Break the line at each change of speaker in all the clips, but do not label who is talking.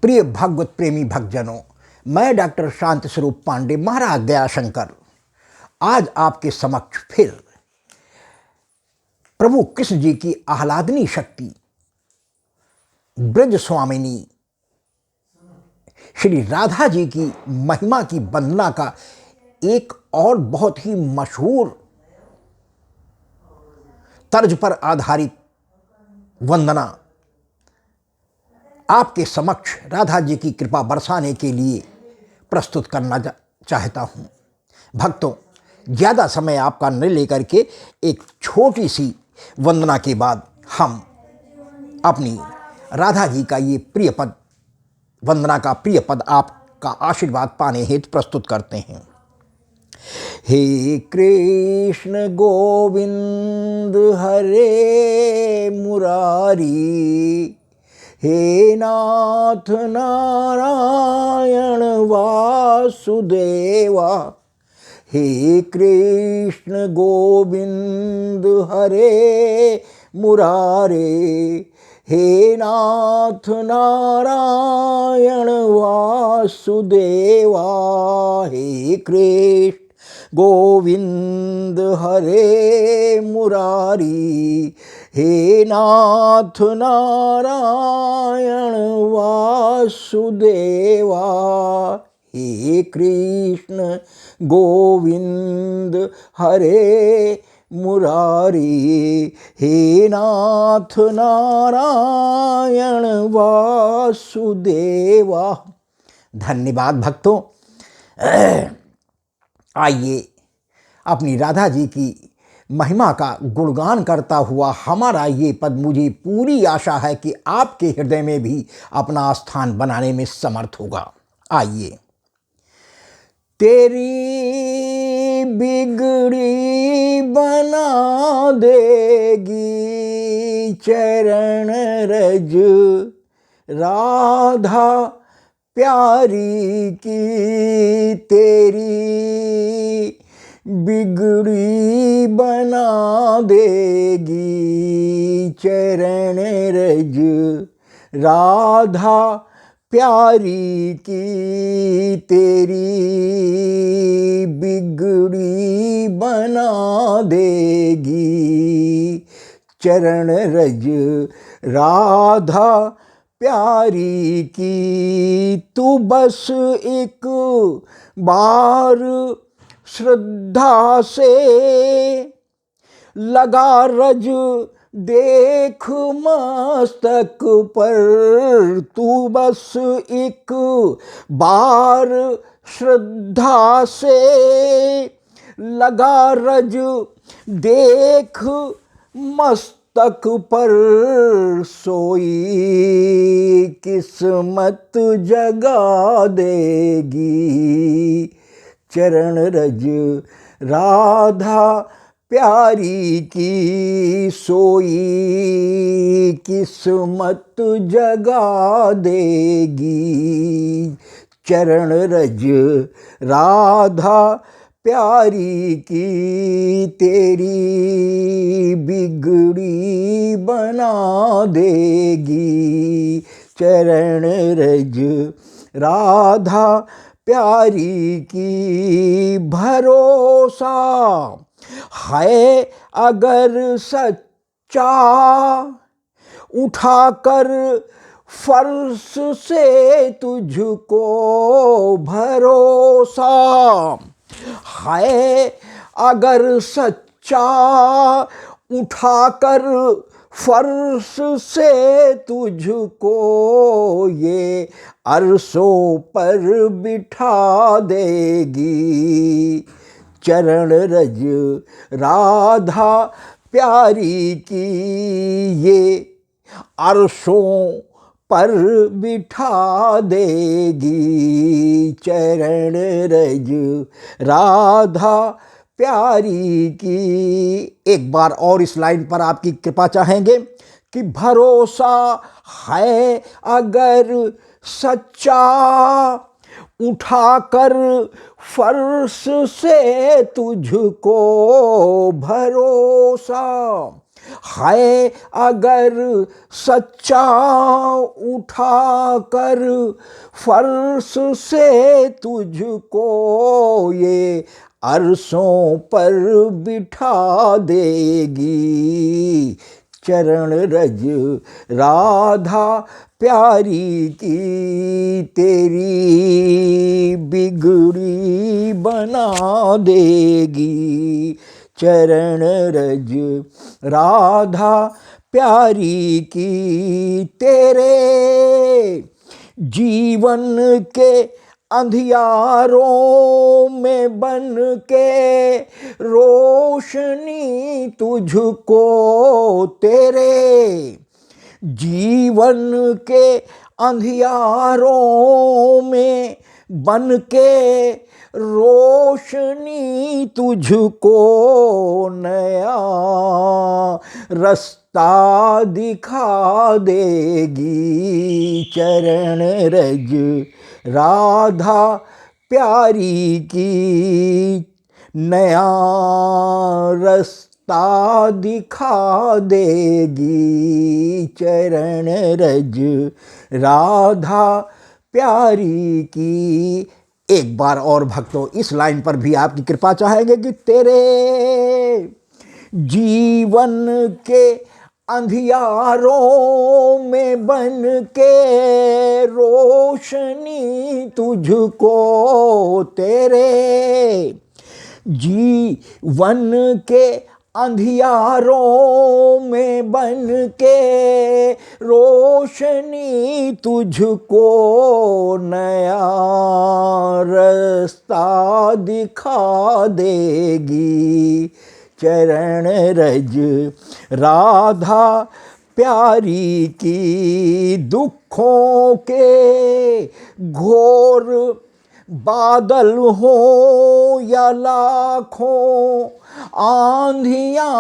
प्रिय भागवत प्रेमी भक्तजनों, मैं डॉक्टर शांति स्वरूप पांडे महाराज दयाशंकर आज आपके समक्ष फिर प्रभु कृष्ण जी की आह्लादनी शक्ति ब्रज स्वामिनी श्री राधा जी की महिमा की वंदना का एक और बहुत ही मशहूर तर्ज पर आधारित वंदना आपके समक्ष राधा जी की कृपा बरसाने के लिए प्रस्तुत करना चाहता हूँ। भक्तों, ज़्यादा समय आपका न लेकर के एक छोटी सी वंदना के बाद हम अपनी राधा जी का ये प्रिय पद, वंदना का प्रिय पद आपका आशीर्वाद पाने हेतु प्रस्तुत करते हैं। हे कृष्ण गोविंद हरे मुरारी, हे नाथ नारायण वासुदेवा, हे कृष्ण गोविंद हरे मुरारे, हे नाथ नारायण वासुदेवा, हे कृष्ण गोविंद हरे मुरारी, हे नाथ नारायण वासुदेवा, हे कृष्ण गोविंद हरे मुरारी, हे नाथ नारायण वासुदेवा। धन्यवाद भक्तों। आइए अपनी राधा जी की महिमा का गुणगान करता हुआ हमारा ये पद, मुझे पूरी आशा है कि आपके हृदय में भी अपना स्थान बनाने में समर्थ होगा। आइए। तेरी बिगड़ी बना देगी चरण रज राधा प्यारी की, तेरी बिगड़ी बना देगी चरण रज राधा प्यारी की, तेरी बिगड़ी बना देगी चरण रज राधा प्यारी की। तू बस एक बार श्रद्धा से लगा रज देख मस्तक पर, तू बस एक बार श्रद्धा से लगा रज देख मस्तक पर, सोई किस्मत जगा देगी चरण रज राधा प्यारी की, सोई किस्मत जगा देगी चरण रज राधा प्यारी की, तेरी बिगड़ी बना देगी चरण रज राधा प्यारी की। भरोसा है अगर सच्चा उठाकर फर्श से तुझको, भरोसा है अगर सच्चा उठाकर फर्श से तुझको, ये अरसों पर बिठा देगी चरण रज राधा प्यारी की, ये अरसों पर बिठा देगी चरण रज राधा प्यारी की। एक बार और इस लाइन पर आपकी कृपा चाहेंगे कि भरोसा है अगर सच्चा उठाकर फर्श से तुझको, भरोसा है अगर सच्चा उठा कर फर्श से तुझको ये अरसों पर बिठा देगी। चरण रज राधा प्यारी की तेरी बिगड़ी बना देगी। चरण रज राधा प्यारी की तेरे जीवन के अंधियारों में बन के रोशनी तुझको तेरे जीवन के अंधियारों में बन के रोशनी तुझको नया रास्ता दिखा देगी। चरण रज राधा प्यारी की नया रास्ता दिखा देगी। चरण रज राधा प्यारी की। एक बार और भक्तों इस लाइन पर भी आपकी कृपा चाहेंगे कि तेरे जीवन के अंधियारों में बन के रोशनी तुझको तेरे जीवन के अंधियारों में बन के रोशनी तुझको नया रास्ता दिखा देगी। चरण रज राधा प्यारी की दुखों के घोर बादल हो या लाखों आंधियां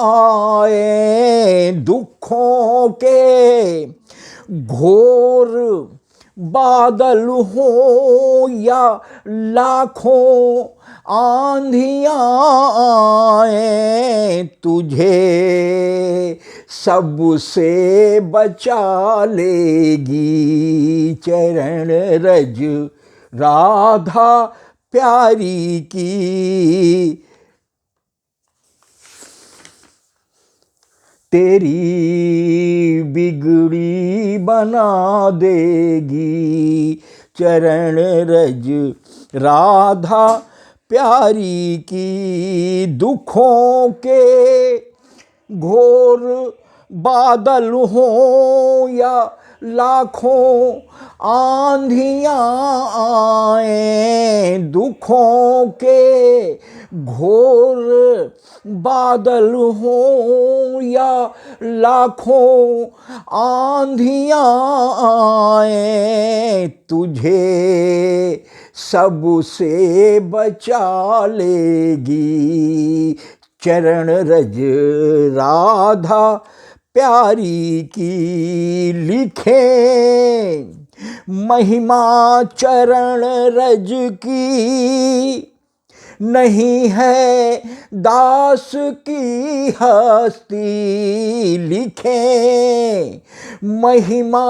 आए, दुखों के घोर बादल हो या लाखों आंधियां आए, तुझे सबसे बचा लेगी। चरण रज राधा प्यारी की तेरी बिगड़ी बना देगी। चरण रज राधा प्यारी की दुखों के घोर बादल हो या लाखों आंधियां आए, दुखों के घोर बादल हो या लाखों आंधियां आए, तुझे सबसे बचा लेगी। चरण रज राधा प्यारी की लिखे महिमा चरण रज की, नहीं है दास की हस्ती। लिखे महिमा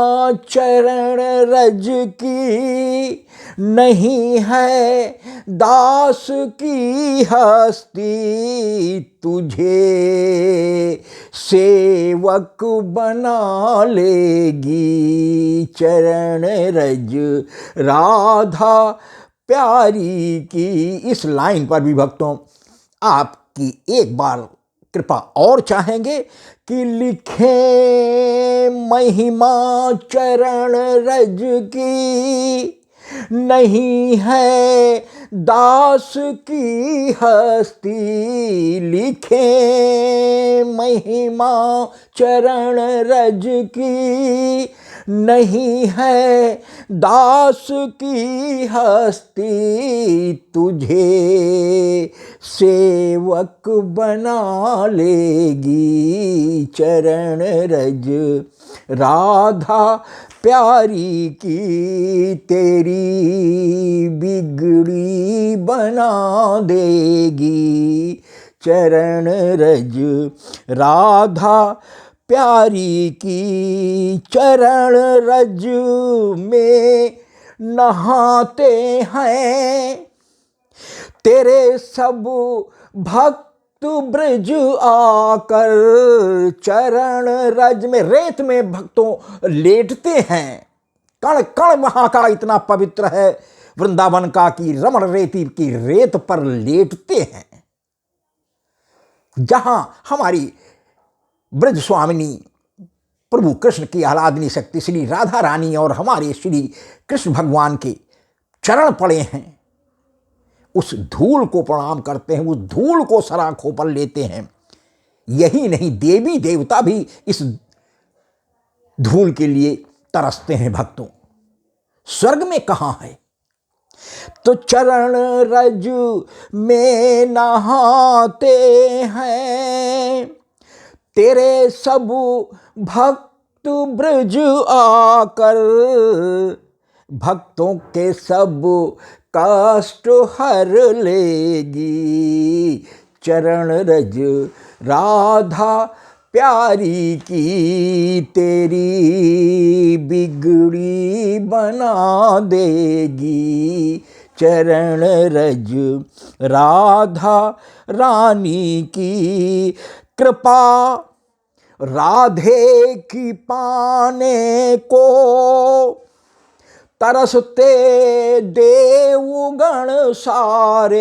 चरण रज की, नहीं है दास की हस्ती, तुझे सेवक बना लेगी। चरण रज राधा प्यारी की। इस लाइन पर भी भक्तों आपकी एक बार कृपा और चाहेंगे कि लिखे महिमा चरण रज की, नहीं है दास की हस्ती। लिखे महिमा चरण रज की, नहीं है दास की हस्ती, तुझे सेवक बना लेगी। चरण रज राधा प्यारी की तेरी बिगड़ी बना देगी। चरण रज राधा प्यारी की, चरण रज में नहाते हैं तेरे सब भक्त ब्रज आकर। चरण रज में, रेत में भक्तों लेटते हैं। कण कण वहां का इतना पवित्र है वृंदावन का कि रमण रेती की रेत पर लेटते हैं, जहां हमारी ब्रज स्वामिनी प्रभु कृष्ण की आराधनी शक्ति श्री राधा रानी और हमारे श्री कृष्ण भगवान के चरण पड़े हैं। उस धूल को प्रणाम करते हैं, उस धूल को सराखों पर लेते हैं। यही नहीं, देवी देवता भी इस धूल के लिए तरसते हैं भक्तों। स्वर्ग में कहां है? तो चरण रज में नहाते हैं तेरे सब भक्त ब्रज आकर। भक्तों के सब कष्ट हर लेगी, चरण रज राधा प्यारी की, तेरी बिगड़ी बना देगी। चरण रज राधा रानी की, कृपा राधे की पाने को तरसते देवगण सारे।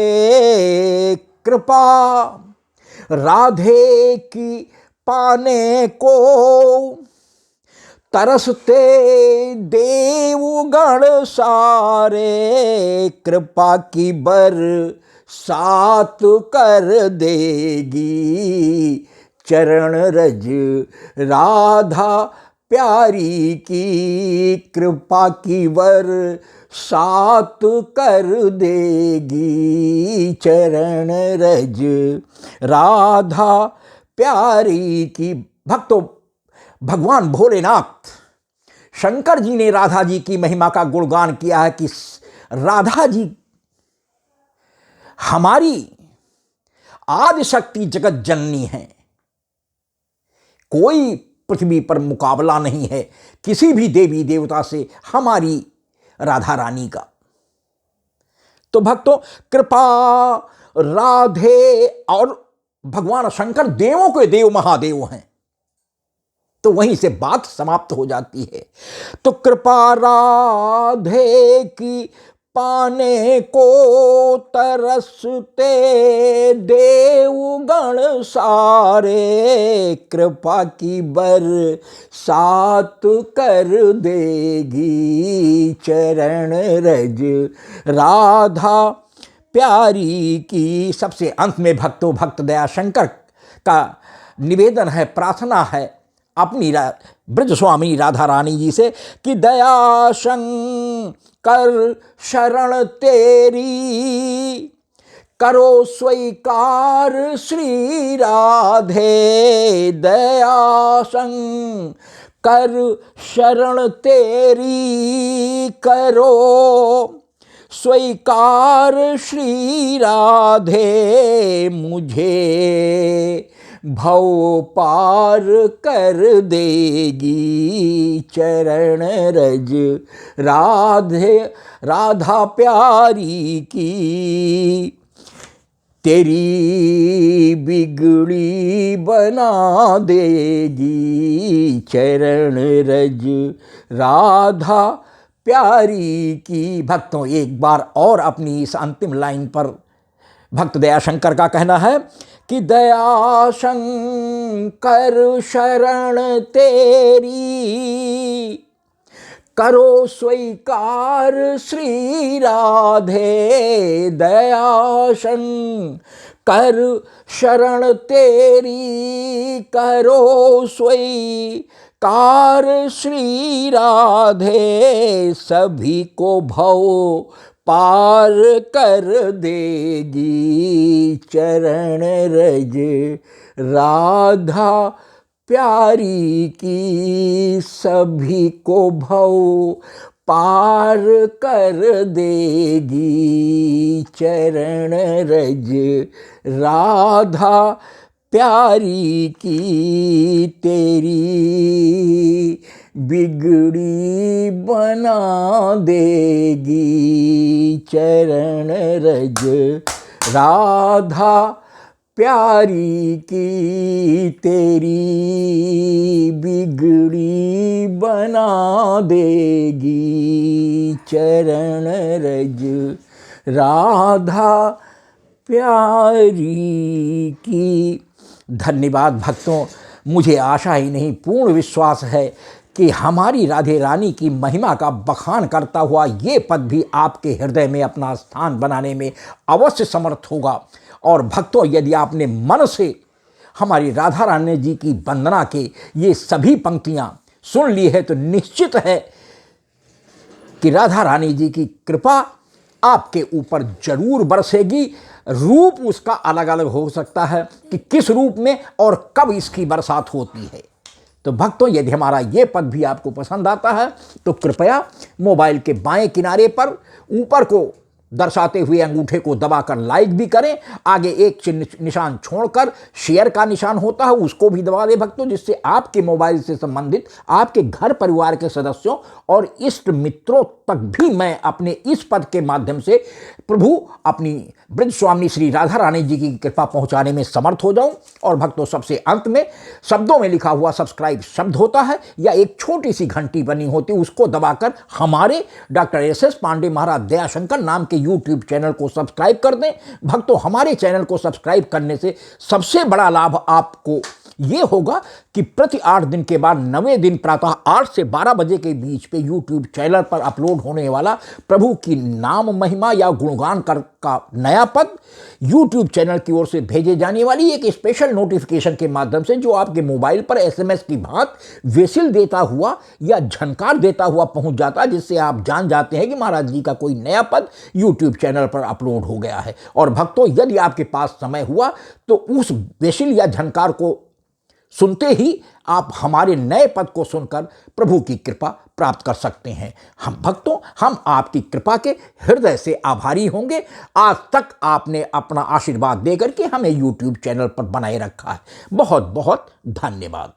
कृपा राधे की पाने को तरसते देवगण सारे। कृपा की बरसात कर देगी, चरण रज राधा प्यारी की, कृपा की बरसात कर देगी। चरण रज राधा प्यारी की। भक्तों, भगवान भोलेनाथ शंकर जी ने राधा जी की महिमा का गुणगान किया है कि राधा जी हमारी आदि शक्ति जगत जननी है, कोई पृथ्वी पर मुकाबला नहीं है किसी भी देवी देवता से हमारी राधा रानी का। तो भक्तों, कृपा राधे, और भगवान शंकर देवों के देव महादेव हैं, तो वहीं से बात समाप्त हो जाती है। तो कृपा राधे की पाने को तरसते देवगण सारे। कृपा की बरसात कर देगी, चरण रज राधा प्यारी की। सबसे अंत में भक्तों, भक्त दया शंकर का निवेदन है, प्रार्थना है अपनी ब्रज स्वामी राधा रानी जी से कि दया शंकर शरण तेरी, करो स्वीकार श्री राधे। दया शंकर शरण तेरी, करो स्वीकार श्री राधे। मुझे भव पार कर देगी, चरण रज राधे राधा प्यारी की। तेरी बिगड़ी बना देगी, चरण रज राधा प्यारी की। भक्तों, एक बार और अपनी इस अंतिम लाइन पर भक्त दया शंकर का कहना है कि दया शंकर शरण तेरी, करो स्वीकार श्री राधे। दया शंकर शरण तेरी, करो स्वीकार श्री राधे। सभी को भव पार कर देगी, चरण रज राधा प्यारी की सभी को भव पार कर देगी। चरण रज राधा प्यारी की तेरी बिगड़ी बना देगी। चरण रज राधा प्यारी की तेरी बिगड़ी बना देगी। चरण रज राधा प्यारी की। धन्यवाद भक्तों, मुझे आशा ही नहीं पूर्ण विश्वास है कि हमारी राधे रानी की महिमा का बखान करता हुआ ये पद भी आपके हृदय में अपना स्थान बनाने में अवश्य समर्थ होगा। और भक्तों, यदि आपने मन से हमारी राधा रानी जी की वंदना के ये सभी पंक्तियां सुन ली है तो निश्चित है कि राधा रानी जी की कृपा आपके ऊपर जरूर बरसेगी। रूप उसका अलग अलग हो सकता है कि किस रूप में और कब इसकी बरसात होती है। तो भक्तों, यदि हमारा ये पद भी आपको पसंद आता है तो कृपया मोबाइल के बाएं किनारे पर ऊपर को दर्शाते हुए अंगूठे को दबाकर लाइक भी करें। आगे एक निशान छोड़कर शेयर का निशान होता है, उसको भी दबा दें भक्तों, जिससे आपके मोबाइल से संबंधित आपके घर परिवार के सदस्यों और इष्ट मित्रों तक भी मैं अपने इस पद के माध्यम से प्रभु अपनी ब्रज स्वामी श्री राधा रानी जी की कृपा पहुंचाने में समर्थ हो जाऊं। और भक्तों, सबसे अंत में शब्दों में लिखा हुआ सब्सक्राइब शब्द होता है या एक छोटी सी घंटी बनी होती है, उसको दबाकर हमारे डॉक्टर एस पांडे महाराज दयाशंकर नाम के यूट्यूब चैनल को सब्सक्राइब कर दें। भक्तों, हमारे चैनल को सब्सक्राइब करने से सबसे बड़ा लाभ आपको ये होगा कि प्रति 8 दिन के बाद 9वें दिन प्रातः 8 से 12 बजे के बीच पे यूट्यूब चैनल पर अपलोड होने वाला प्रभु की नाम महिमा या गुणगान का नया पद यूट्यूब चैनल की ओर से भेजे जाने वाली एक स्पेशल नोटिफिकेशन के माध्यम से, जो आपके मोबाइल पर SMS की भांत वेसिल देता हुआ या झनकार देता हुआ पहुंच जाता है, जिससे आप जान जाते हैं कि महाराज जी का कोई नया पद यूट्यूब चैनल पर अपलोड हो गया है। और भक्तों, यदि आपके पास समय हुआ तो उस वेसिल या झनकार को सुनते ही आप हमारे नए पद को सुनकर प्रभु की कृपा प्राप्त कर सकते हैं। हम भक्तों, हम आपकी कृपा के हृदय से आभारी होंगे। आज तक आपने अपना आशीर्वाद देकर के हमें YouTube चैनल पर बनाए रखा है। बहुत बहुत धन्यवाद।